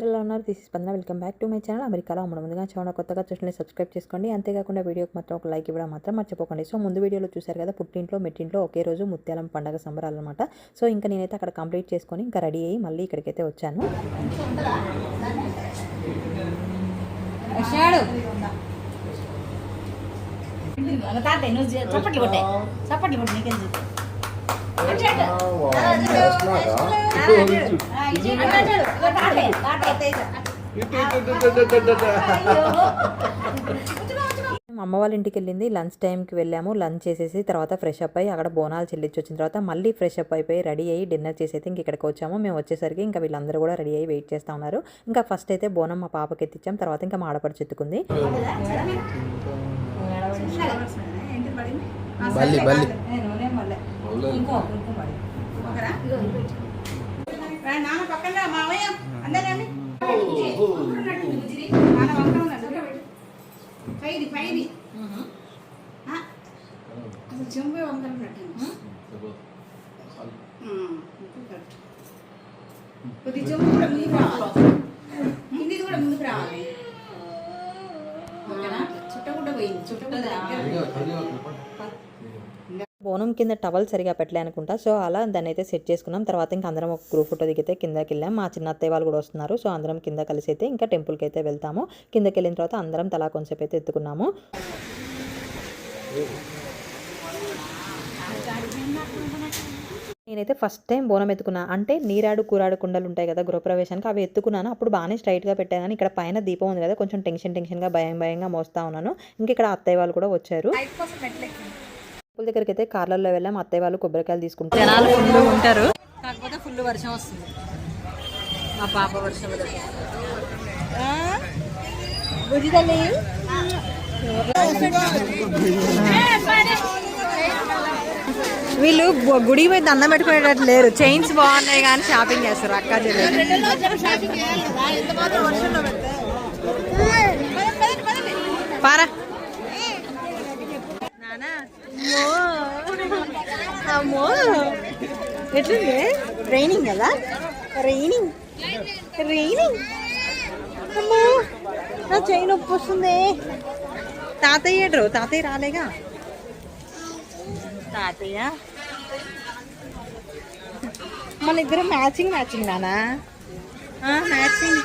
అందరూ ఎలా ఉన్నారు? దిస్ ఇస్ స్పందన. Welcome back to my channel అమెరికాలో అమ్మడం. ముందుగా చాలా కొత్తగా చూసిన సబ్స్క్రైబ్ చేసుకోండి. అంతేకాకుండా వీడియోకి మాత్రం ఒక లైక్ ఇవ్వడం మాత్రం మర్చిపోకండి. సో ముందు వీడియోలో చూశారు కదా, పుట్టింట్లో మెట్టింట్లో ఒకే రోజు ముత్యాలం పండగ సంబరాలు అనమాట. సో ఇంకా నేనైతే అక్కడ కంప్లీట్ చేసుకొని ఇంకా రెడీ అయ్యి మళ్ళీ ఇక్కడికైతే వచ్చాను. అమ్మ వాళ్ళ ఇంటికి వెళ్ళింది లంచ్ టైంకి వెళ్ళాము. లంచ్ చేసేసి తర్వాత ఫ్రెష్ అప్ అయ్యి అక్కడ బోనాలు చెల్లించి వచ్చిన తర్వాత మళ్ళీ ఫ్రెష్ అప్ అయిపోయి రెడీ అయ్యి డిన్నర్ చేసి అయితే ఇంక ఇక్కడికి వచ్చాము. మేము వచ్చేసరికి ఇంకా వీళ్ళందరూ కూడా రెడీ అయ్యి వెయిట్ చేస్తూ ఉన్నారు. ఇంకా ఫస్ట్ అయితే బోనం మా పాపకి ఎత్తిచ్చాం. తర్వాత ఇంకా మా ఆడపడి చెత్తుకుంది. చెంబు వందలు కొద్ది చెంబు కూడా ముందుకు రావాలి, కిందిది కూడా ముందుకు రావాలి. చుట్టకుండా పోయింది, చుట్టకుండా బోనం కింద టవల్ సరిగా పెట్టలే అనుకుంటా. సో అలా దాన్ని అయితే సెట్ చేసుకున్నాం. తర్వాత ఇంకా అందరం ఒక గ్రూప్ ఫోటో దిగితే కిందకి వెళ్ళాం. మా చిన్న అత్తయ్య వాళ్ళు కూడా వస్తున్నారు. సో అందరం కింద కలిసి అయితే ఇంకా టెంపుల్కి అయితే వెళ్తాము. కిందకి వెళ్ళిన తర్వాత అందరం తలా కొంచెంసేపు అయితే ఎత్తుకున్నాము. నేనైతే ఫస్ట్ టైం బోనం ఎత్తుకున్నా. అంటే నీరాడు కూరాడు కుండలు ఉంటాయి కదా గృహప్రవేశానికి, అవి ఎత్తుకున్నాను. అప్పుడు బాగానే స్ట్రైట్గా పెట్టాను. కానీ ఇక్కడ పైన దీపం ఉంది కదా, కొంచెం టెన్షన్గా భయంగా మోస్తా ఉన్నాను. ఇంకా ఇక్కడ అత్తయ్య వాళ్ళు కూడా వచ్చారు. టెంపుల్ దగ్గరికి అయితే కార్లలో వెళ్ళాం. అత్తయ్య వాళ్ళు కొబ్బరికాయలు తీసుకుంటారు. జనాలు ఫుల్ ఉంటారు, కాకపోతే ఫుల్ వర్షం వస్తుంది. మా పాప వర్షం వీళ్ళు గుడికి పోయి దండం పెట్టుకునేటట్టు లేరు. చైన్స్ బాగున్నాయి కానీ షాపింగ్ చేస్తారు అక్క చెల్లెలు. పారా అమ్మో ఎట్లుంది? రైనింగ్ కదా, రైనింగ్ అమ్మో నా చెయ్యి నొప్పి వస్తుంది. తాతయ్య ఏడ్రు, తాతయ్య రాలేగా. తాతయ్య మన ఇద్దరు మ్యాచింగ్ నానా, మ్యాచింగ్.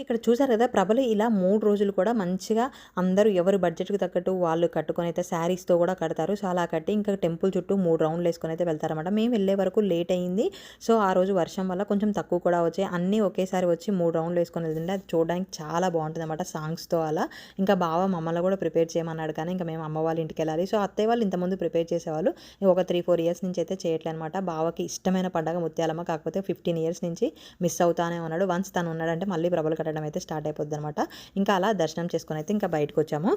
ఇక్కడ చూసారు కదా, ప్రభలు ఇలా 3 రోజులు కూడా మంచిగా అందరూ ఎవరు బడ్జెట్కి తగ్గట్టు వాళ్ళు కట్టుకొని అయితే శారీస్తో కూడా కడతారు. సో అలా కట్టి ఇంకా టెంపుల్ చుట్టూ 3 రౌండ్లు వేసుకొని అయితే వెళ్తారన్నమాట. మేము వెళ్ళే వరకు లేట్ అయింది. సో ఆ రోజు వర్షం వల్ల కొంచెం తక్కువ కూడా వచ్చాయి. అన్నీ ఒకేసారి వచ్చి 3 రౌండ్లు వేసుకొని వెళ్తుంటే అది చూడడానికి చాలా బాగుంటుంది అన్నమాట సాంగ్స్తో. అలా ఇంకా బావ మమ్మల్ని కూడా ప్రిపేర్ చేయమన్నాడు. కానీ ఇంకా మేము అమ్మ వాళ్ళ ఇంటికి వెళ్ళాలి. సో అత్తయ్య వాళ్ళు ఇంతకుముందు ప్రిపేర్ చేసేవాళ్ళు. ఒక 3-4 ఇయర్స్ నుంచి అయితే చేయట్లే అనమాట. బావకి ఇష్టమైన పండగ ముత్యాలమ్మ, కాకపోతే 15 ఇయర్స్ నుంచి మిస్ అవుతానే ఉన్నాడు. వన్స్ తను ఉన్నాడంటే మళ్ళీ ప్రభలు కట్టడం అయితే స్టార్ట్ అయిపోద్ది అనమాట. ఇంకా అలా దర్శనం చేసుకుని అయితే ఇంకా బయటకు వచ్చాము.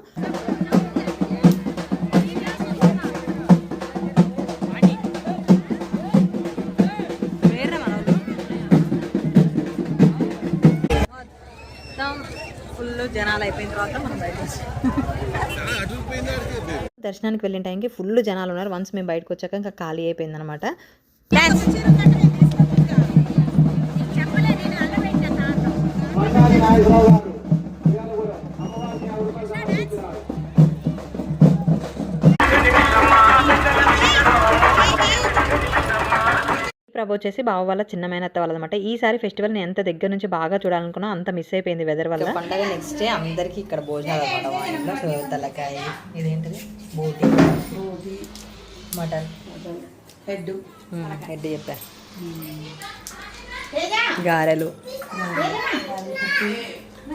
ఫుల్ జనాలు అయిపోయిన తర్వాత మనం బయట దర్శనానికి వెళ్ళిన టైంకి ఫుల్ జనాలు ఉన్నారు. వన్స్ మేము బయటకు వచ్చాక ఇంకా ఖాళీ అయిపోయింది అనమాట. ప్రభు వచ్చేసి బావ వాళ్ళ చిన్నమైన అత్త వాళ్ళనమాట. ఈసారి ఫెస్టివల్ నేను ఎంత దగ్గర నుంచి బాగా చూడాలనుకున్నా అంత మిస్ అయిపోయింది వెదర్ వల్ల. పండగ నెక్స్ట్ డే అందరికి ఇక్కడ భోజనాలు అనమాట. తలకాయ, ఇదేంటిది బోటి, మటన్ హెడ్ చెప్పా, గారెలు,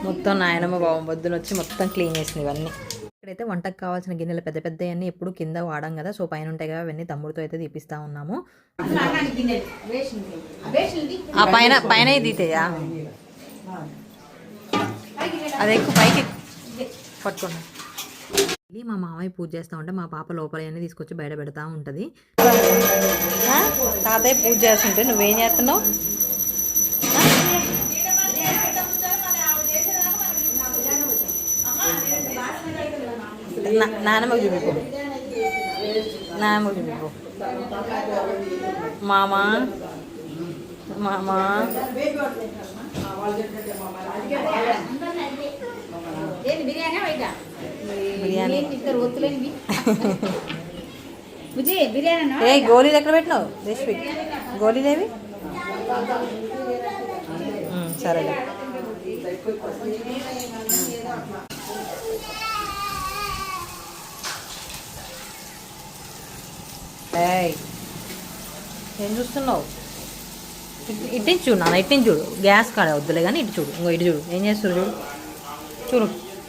మొత్తం నాయనమ్మ బావం పొద్దున వచ్చి మొత్తం క్లీన్ చేసింది ఇవన్నీ. ఇక్కడైతే వంటకు కావాల్సిన గిన్నెలు పెద్ద అన్నీ ఎప్పుడు కింద వాడాం కదా, సో పైన ఉంటాయి కదా, అవన్నీ తమ్ముడితో అయితే తీపిస్తా ఉన్నాము. ఆ పైన తీతేయా అదే పైకి పట్టుకున్నా. మా మామయ్య పూజ చేస్తూ ఉంటే మా పాప లోపల అన్నీ తీసుకొచ్చి బయట పెడతా ఉంటుంది. తాతయ్య పూజ చేస్తుంటే నువ్వేం చేస్తున్నావు? నానమ్మకు చూపించు. నాయమ్మకి చూపు మామా మామా బిర్యానీ బయట బిర్యానీ ఇద్దరు ఒత్తులేనివి బుజ్జి బిర్యానీ ఏ గోళీలు ఎక్కడ పెట్టినావు రేష్మి గోళీలేవి సరేలే ఏయ్ ఏం చూస్తున్నావు ఇటు చూడు నాన్న ఇటు చూడు గ్యాస్ కాడ వద్దులే కానీ ఇటు చూడు ఇంకో ఇటు చూడు ఏం చేస్తారు చూడు చూడు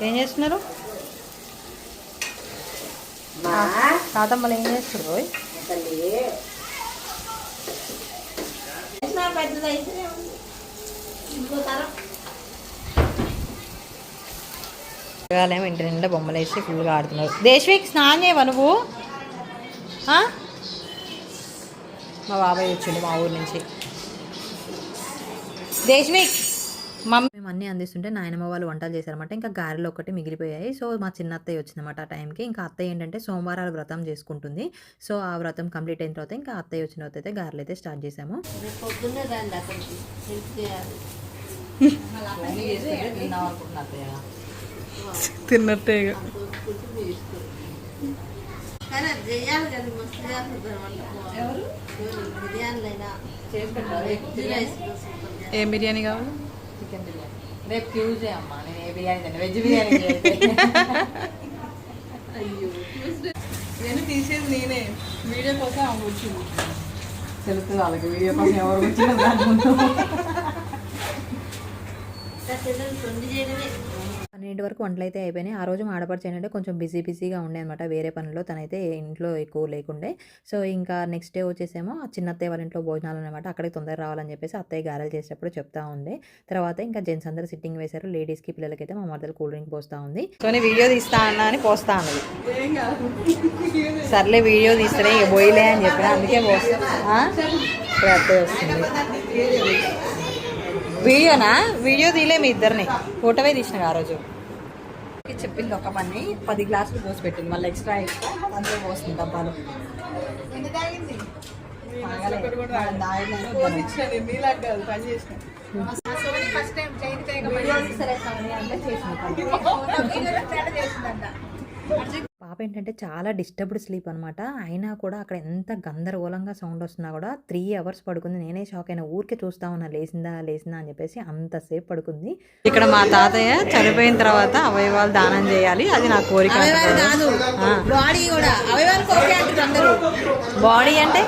ఏం చేస్తున్నారు తాతమ్మలు ఏం చేస్తారు రోయ్ ఏమో ఇంటి నిండా బొమ్మలు వేసి ఫుల్గా ఆడుతున్నారు. దేశ్విక్ స్నానం చేయవా నువ్వు? మా బాబాయ్ వచ్చిండు మా ఊరి నుంచి. దేశ్విక్ మమ్మీ మేము అన్నీ అందిస్తుంటే నాయనమ్మ వాళ్ళు వంటలు చేశారన్నమాట. ఇంకా గారెలు ఒకటి మిగిలిపోయాయి. సో మా చిన్న అత్తయ్య వచ్చిందన్నమాట ఆ టైంకి. ఇంకా అత్తయ్య ఏంటంటే సోమవారాలు వ్రతం చేసుకుంటుంది. సో ఆ వ్రతం కంప్లీట్ అయిన తర్వాత ఇంకా అత్తయ్య వచ్చిన తర్వాత అయితే గారెలు అయితే స్టార్ట్ చేసాము. తిన్నట్టే ఏం బిర్యానీ కావాలి? చికెన్ బిర్యానీ. రేపు ట్యూస్డే అమ్మా, నేను ఏ బిర్యానీ తిన్నా, వెజ్ బిర్యానీ. అయ్యో నేను తీసేది నేనే, వీడియో కోసం ఆమె వచ్చింది. తెలుసు వాళ్ళకి వీడియో కోసం ఎవరు వచ్చింది. 12 వరకు వంటలు అయితే అయిపోయినాయి. ఆ రోజు మా ఆడపడిచి ఏంటంటే కొంచెం బిజీగా ఉండే అనమాట వేరే పనుల్లో, తనైతే ఇంట్లో ఎక్కువ లేకుండే. సో ఇంకా నెక్స్ట్ డే వచ్చేసేమో ఆ చిన్న అత్తయ్య వాళ్ళ ఇంట్లో భోజనాలు అనమాట. అక్కడికి తొందరగా రావాలని చెప్పేసి అత్తయ్య గారెలు చేసేటప్పుడు చెప్తా ఉంది. తర్వాత ఇంకా జెంట్స్ అందరూ సిట్టింగ్ వేశారు. లేడీస్కి పిల్లలకైతే మా మదర్ కూల్ డ్రింక్ పోస్తూ ఉంది. సో వీడియో తీస్తా అన్నా అని పోస్తా అన్నది. సర్లే వీడియో తీస్తారే ఇక పోయిలే అని చెప్పిన, అందుకే పోస్తా. అత్తయ్య వస్తుంది. వీడియోనా? వీడియో తీలే మీ ఇద్దరిని, ఫోటోవే తీసినా ఆ రోజు. చెప్పింది ఒక పని 10 గ్లాసులు పోసి పెట్టింది, మళ్ళీ ఎక్స్ట్రా అందులో పోస్తుంది డబ్బాలు. పాప ఏంటంటే చాలా డిస్టర్బ్డ్ స్లీప్ అనమాట. అయినా కూడా అక్కడ ఎంత గందరగోళంగా సౌండ్ వస్తున్నా కూడా 3 అవర్స్ పడుకుంది. నేనే షాక్ అయినా, ఊరికే చూస్తా ఉన్నా లేచిందా అని చెప్పేసి అంతసేపు పడుకుంది. ఇక్కడ మా తాతయ్య చనిపోయిన తర్వాత అవయవాలు దానం చేయాలి, అది నా కోరిక. బాడీ అంటే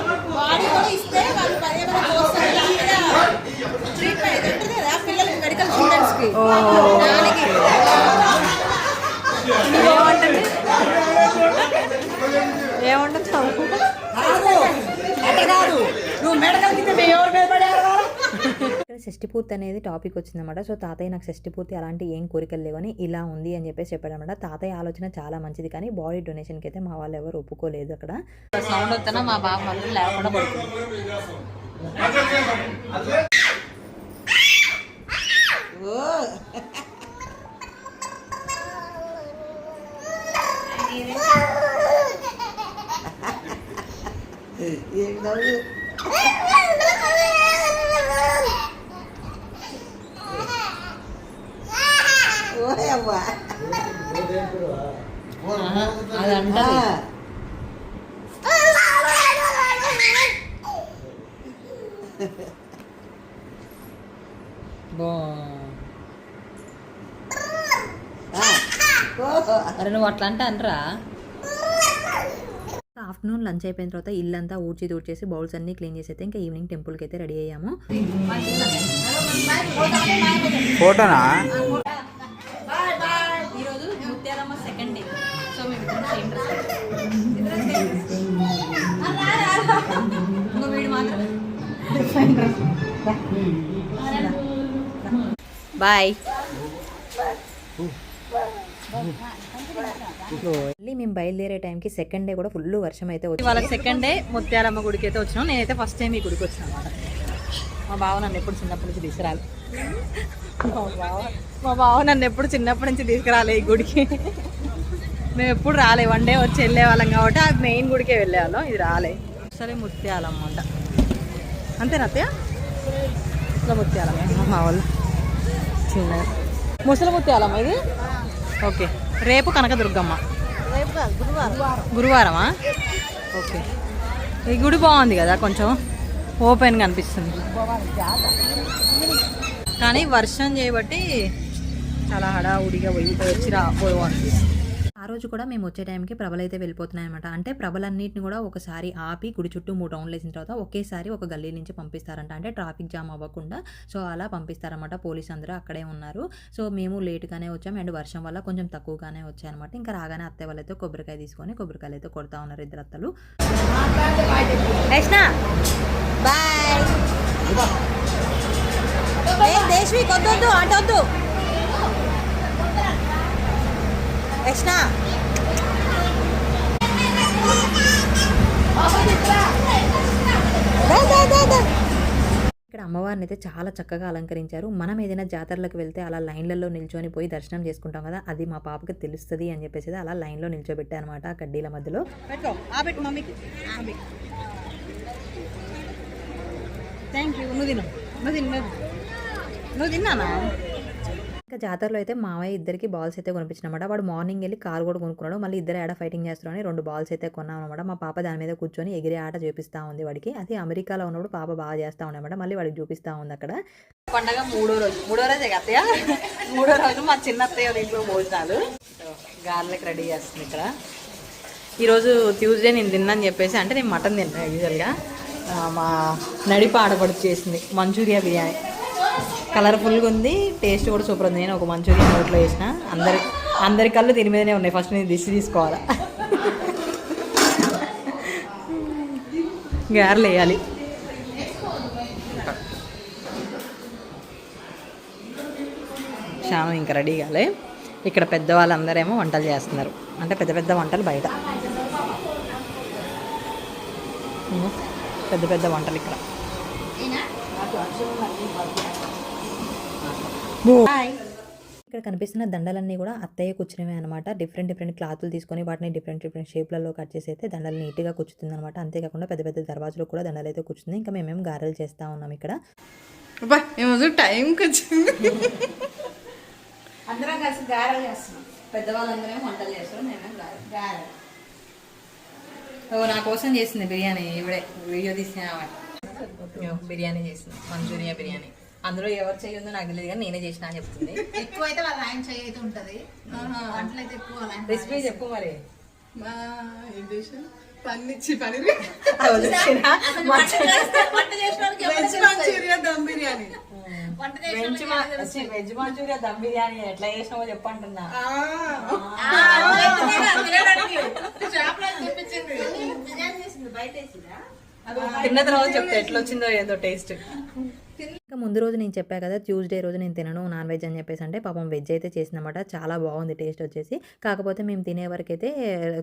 ఏమంటుంది షష్టి పూర్తి అనేది టాపిక్ వచ్చిందన్నమాట. సో తాతయ్య నాకు షష్టి పూర్తి అలాంటి ఏం కోరికలు లేవని ఇలా ఉంది అని చెప్పేసి చెప్పాడనమాట. తాతయ్య ఆలోచన చాలా మంచిది, కానీ బాడీ డొనేషన్కి అయితే మా వాళ్ళు ఎవరు ఒప్పుకోలేదు. అక్కడ సౌండ్ వస్తున్నా మా బాబు మళ్ళీ లేకుండా పడుతుంది. అదంట అరే నువ్వు అట్లా అంటే అనరా. ఆఫ్టర్నూన్ లంచ్ అయిపోయిన తర్వాత ఇల్లంతా ఊడ్చేసి బౌల్స్ అన్ని క్లీన్ చేసి అయితే ఇంకా ఈవినింగ్ టెంపుల్కి అయితే రెడీ అయ్యాము. ఫోటోనా? ఈరోజు ముత్యాలమ్మ సెకండ్ డే. సో మేము సేమ్ డ్రెస్. ఇంకో వీడు మాత్రం బాయ్. మళ్ళీ మేము బయలుదేరే టైంకి సెకండ్ డే కూడా ఫుల్ వర్షం అయితే వచ్చింది. వాళ్ళకి సెకండ్ డే ముత్యాలమ్మ గుడికి అయితే వచ్చినాం. నేనైతే ఫస్ట్ టైం ఈ గుడికి వచ్చినా అనమాట. మా బావ నన్ను ఎప్పుడు చిన్నప్పటి నుంచి తీసుకురాలి. మా బావ నన్ను ఎప్పుడు చిన్నప్పటి నుంచి తీసుకురాలి ఈ గుడికి. మేము ఎప్పుడు రాలే, వన్ డే వచ్చి వెళ్ళే వాళ్ళం కాబట్టి అది మెయిన్ గుడికే వెళ్ళేవాళ్ళం. ఇది రాలే. సరే ముత్యాలమ్మ అంట, అంతేనా అత్తయ్య? ముసల ముత్యాలమ్మ మా వాళ్ళు చిన్న ముసల ముత్యాలమ్మ ఇది. ఓకే, రేపు కనకదుర్గమ్మ, గురువారమా? ఓకే, ఈ గుడి బాగుంది కదా, కొంచెం ఓపెన్గా అనిపిస్తుంది. కానీ వర్షం చేయబట్టి చాలా హడావుడిగా వచ్చి రాబోయో అనిపిస్తుంది. ఆ రోజు కూడా మేము వచ్చే టైంకి ప్రభలు అయితే వెళ్ళిపోతున్నాయి అనమాట. అంటే ప్రభలన్నింటిని కూడా ఒకసారి ఆపి గుడి చుట్టూ 3 రౌండ్లు వేసిన తర్వాత ఒకేసారి ఒక గల్లీ నుంచి పంపిస్తారంట, అంటే ట్రాఫిక్ జామ్ అవ్వకుండా. సో అలా పంపిస్తారన్నమాట. పోలీస్ అందరూ అక్కడే ఉన్నారు. సో మేము లేట్గానే వచ్చాం అండ్ వర్షం వల్ల కొంచెం తక్కువగానే వచ్చాయన్నమాట. ఇంకా రాగానే అత్తయ్య వాళ్ళైతే కొబ్బరికాయ తీసుకొని కొబ్బరికాయలు అయితే కొడతా ఉన్నారు ఇద్దరు అత్తలు. దేశ్వి కొద్దొద్దు ఆటొద్దు. యష్నా ఇక్కడ అమ్మవారిని అయితే చాలా చక్కగా అలంకరించారు. మనం ఏదైనా జాతరలకు వెళ్తే అలా లైన్లలో నిల్చొని పోయి దర్శనం చేసుకుంటాం కదా, అది మా పాపకి తెలుస్తుంది అని చెప్పేసి అలా లైన్లో నిల్చోబెట్టా అనమాట ఆ కడ్డీల మధ్యలో. Thank you. నువ్వు తిన్నానా? ఇంకా జాతరలో అయితే మావయ్య ఇద్దరికి బాల్స్ అయితే కొనిపించినమాట. వాడు మార్నింగ్ వెళ్ళి కారు కూడా కొనుక్కున్నాడు. మళ్ళీ ఇద్దరు ఆడ ఫైటింగ్ చేస్తున్నారని 2 బాల్స్ అయితే కొన్నాం అనమాట. మా పాప దాని మీద కూర్చొని ఎగిరే ఆట చూపిస్తూ ఉంది వాడికి. అది అమెరికాలో ఉన్నప్పుడు పాప బాగా చేస్తూ ఉండమాట. మళ్ళీ వాడికి చూపిస్తూ ఉంది అక్కడ. పండగ 3వ రోజే అత్తయ్య. 3వ రోజు మా చిన్న అత్తయ్య ఇంట్లో భోజనాలు గార్లకి రెడీ చేస్తుంది ఇక్కడ. ఈరోజు ట్యూస్డే నేను తిన్నాను చెప్పేసి, అంటే నేను మటన్ తిన్నాను యూజువల్గా. మా నడిప ఆడపడుచు చేసింది మంచూరియా బిర్యానీ. కలర్ఫుల్గా ఉంది, టేస్ట్ కూడా సూపర్ ఉంది. నేను ఒక మంచూరియా నోట్లో వేసిన. అందరి కళ్ళు దీని మీదనే ఉన్నాయి. ఫస్ట్ నేను దిష్టి తీసుకోవాలా, గారెలు వేయాలి. శానం ఇంకా రెడీ కాలే. ఇక్కడ పెద్దవాళ్ళందరేమో వంటలు చేస్తున్నారు, అంటే పెద్ద పెద్ద వంటలు బయట, పెద్ద పెద్ద వంటలు ఇక్కడ. ఇక్కడ కనిపిస్తున్న దండలన్నీ కూడా అత్తయ్య కూర్చునేవే అనమాట. డిఫరెంట్ క్లాతులు తీసుకొని వాటిని డిఫరెంట్ షేప్లలో కట్ చేసి అయితే దండలు నీట్గా కూర్చుతుంది అనమాట. అంతేకాకుండా పెద్ద పెద్ద దర్వాజులు కూడా దండలు అయితే కూర్చుంది. ఇంకా మేమేం గారెలు చేస్తూ ఉన్నాం ఇక్కడ. టైంకి వచ్చింది. అందరం కలిసి గారెలు చేస్తున్నాం. పెద్దవాళ్ళందరం వంటలు చేస్తాం, మేమేం గారెలు. నా కోసం చేసింది బిర్యానీ. ఇవిడే వీడియో తీసిన బిర్యానీ చేసింది, మంచూరియా బిర్యానీ. అందులో ఎవరు చేయందో నాకు తెలియదు కానీ నేనే చేసిన అని చెప్తుంది. ఎక్కువ అయితే వాళ్ళ ఆయన చేయి అయితే ఉంటది, వంటలు అయితే ఎక్కువ. రెసిపీ చెప్పు మరి. వెజ్ మంచూరియా దమ్ బిర్యానీ ఎట్లా చేసినావో చెప్పంటున్నా. తిన్న తర్వాత చెప్తా ఎట్లా వచ్చిందో ఏదో టేస్ట్. ఇంకా ముందు రోజు నేను చెప్పా కదా, ట్యూస్డే రోజు నేను తినను నాన్ వెజ్ అని చెప్పేసి, అంటే పాపం వెజ్ అయితే చేసిందన్నమాట. చాలా బాగుంది టేస్ట్ వచ్చేసి. కాకపోతే మేము తినే వరకు అయితే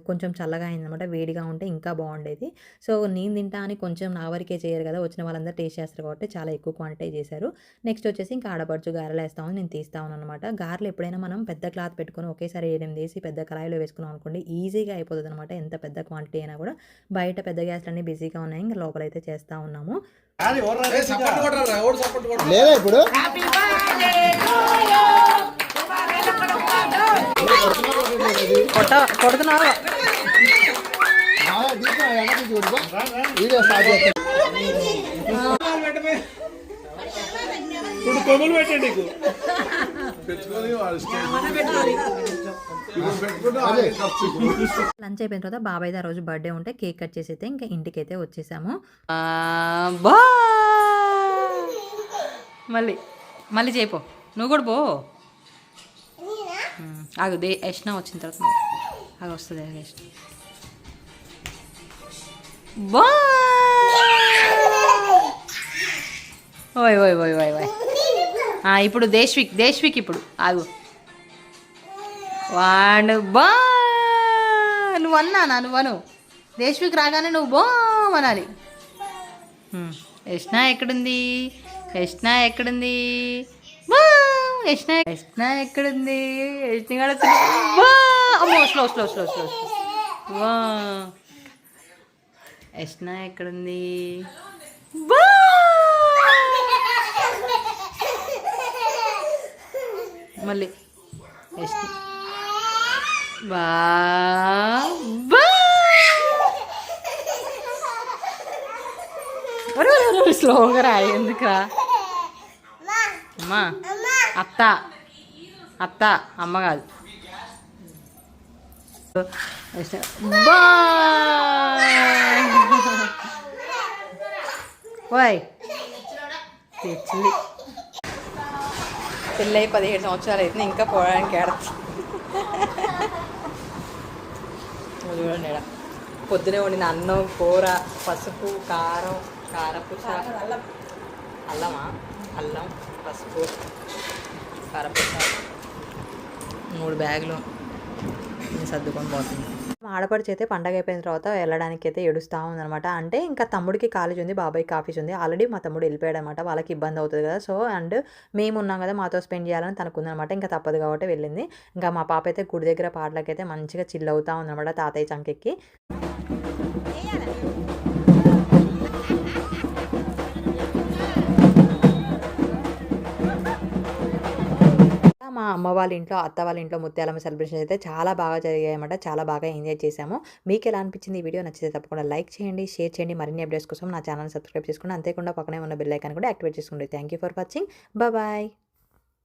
కొంచెం చల్లగా అయిందన్నమాట. వేడిగా ఉంటే ఇంకా బాగుండేది. సో నేను తింటా అని కొంచెం నా వరకే చేయరు కదా, వచ్చిన వాళ్ళందరూ టేస్ట్ చేస్తారు కాబట్టి చాలా ఎక్కువ క్వాంటిటీ చేశారు. నెక్స్ట్ వచ్చేసి ఇంకా ఆడపడుచు గారెలు వేస్తామని నేను తీస్తా ఉన్నాను అనమాట. గారెలు ఎప్పుడైనా మనం పెద్ద క్లాత్ పెట్టుకొని ఒకేసారి 8 వేసి పెద్ద కళాయిలో వేసుకున్నాం అనుకోండి, ఈజీగా అయిపోతుంది అనమాట. ఎంత పెద్ద క్వాంటిటీ అయినా కూడా. బయట పెద్ద గ్యాస్లు అన్నీ బిజీగా ఉన్నాయి, ఇంకా లోపలైతే చేస్తూ ఉన్నాము. లేదా ఇప్పుడు కొడుతున్నారు. లంచ్ అయిపోయిన తర్వాత బాబాయ్ ఆ రోజు బర్త్డే ఉంటే కేక్ కట్ చేసి అయితే ఇంకా ఇంటికి అయితే వచ్చేసాము. మళ్ళీ చేయిపో, నువ్వు కూడా పో. ఆగు యష్నా వచ్చిన తర్వాత అది వస్తుంది. యష్నా ఓయ్ ఓయ్ ఓయ్ ఓయ్ ఓయ్. ఇప్పుడు దేశ్విక్ ఇప్పుడు ఆగు. వాడు నువ్వు అన్నానా? నువ్వను దేశ్విక్ రాగానే నువ్వు అనాలి. యష్నా ఎక్కడుంది? యష్నా ఎక్కడుంది? యష్నా ఎక్కడుంది? యష్ణ అమ్మో స్లో స్లో స్లో స్లో వా యష్నా ఎక్కడుంది వా మళ్ళీ యష్న వా వా స్లోగా రాయి ఎందుకురా అమ్మా అత్త అత్త అమ్మ కాదు బాయ్ తెచ్చింది పెళ్ళి 17 సంవత్సరాలు అయితే ఇంకా పోవడానికి ఏడచ్చు చూడండి ఈడ పొద్దునే వండిన అన్నం కూర పసుపు కారం కారపూస అల్లమా అల్లం పసుపు కారపూస 3 బ్యాగులు సర్దుకొని పోతుంది. ఆడపడిచి అయితే పండగ అయిపోయిన తర్వాత వెళ్ళడానికి అయితే ఏడుస్తూ ఉందనమాట. అంటే ఇంకా తమ్ముడికి కాలేజ్ ఉంది, బాబాయ్కి ఆఫీస్ ఉంది. ఆల్రెడీ మా తమ్ముడు వెళ్ళిపోయాడు అనమాట. వాళ్ళకి ఇబ్బంది అవుతుంది కదా. సో అండ్ మేము ఉన్నాం కదా మాతో స్పెండ్ చేయాలని తనకుందనమాట. ఇంకా తప్పదు కాబట్టి వెళ్ళింది. ఇంకా మా పాప అయితే గుడి దగ్గర పాటలకైతే మంచిగా చిల్ అవుతూ ఉందనమాట తాతయ్య చంకెక్కి. మా అమ్మ వాళ్ళ ఇంట్లో అత్త వాళ్ళ ఇంట్లో ముత్యాలమ్మ సెలబ్రేషన్ అయితే చాలా బాగా జరిగాయి అన్నమాట. చాలా బాగా ఎంజాయ్ చేశాము. మీకు ఎలా అనిపించింది ఈ వీడియో? నచ్చితే తప్పకుండా లైక్ చేయండి, షేర్ చేయండి. మరిన్ని అప్డేట్స్ కోసం నా ఛానల్ సబ్స్క్రైబ్ చేసుకోండి. అంతేకాకుండా పక్కనే ఉన్న బెల్ ఐకాన్ కూడా యాక్టివేట్ చేసుకోండి. Thank you for watching. Bye.